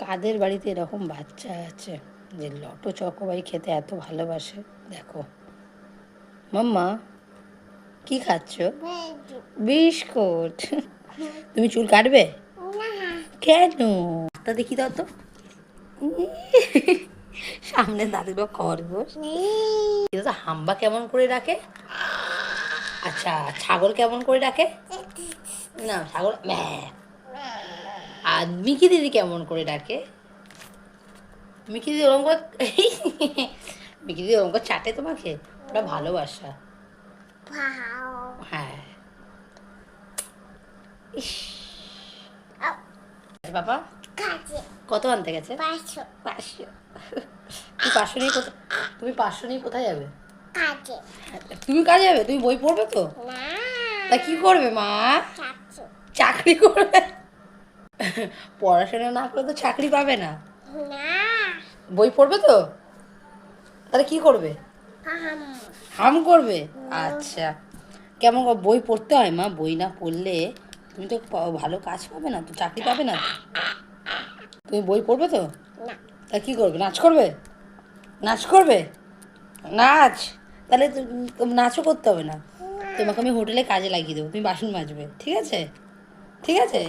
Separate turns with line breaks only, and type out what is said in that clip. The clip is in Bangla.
কাদের বাড়িতে এরকম বাচ্চা আছে যে লটো চকোবাই খেতে এত ভালোবাসে? দেখো মাম্মা, কি খাচ্ছ? বিস্কুট। তুমি চুল কাটবে? কেন? তা দেখি দাও তো। সামনে দাদুর খরগোশ। এটা তো হাম্বা কেমন করে ডাকে? আচ্ছা, ছাগল কেমন করে ডাকে? না, ছাগল ম্যা। আর মিকি দিদি কেমন করে ডাকে? মিকি দিদি ওরকম করে মিকি দিদি ওরকম করে চাটে তোমাকে? ওটা ভালোবাসা। হ্যাঁ। ইস, বাবা কত আনতে গেছে? 500। 500? তুমি 500 নিয়ে কোথায়, তুমি 500 নিয়ে কোথায় যাবে? তুমি কাজে যাবে? তুমি বই পড়বে তো? তা কি করবে মা? চাকরি করবে? পড়াশোনা না করলে তো চাকরি পাবে না। বই পড়বে তো? তাহলে কি করবে? হাম করবে? আচ্ছা, কেমন বই পড়তে হয় মা? বই না পড়লে তুমি তো ভালো কাজ পাবে না তো, চাকরি পাবে না তো। তুমি বই পড়বে তো? তা কি করবে? নাচ করবে? নাচ করবে? নাচ? তাহলে নাচও করতে হবে না, তোমাকে আমি হোটেলে কাজে লাগিয়ে দেবো, তুমি বাসন মাজবে, ঠিক আছে? ঠিক আছে।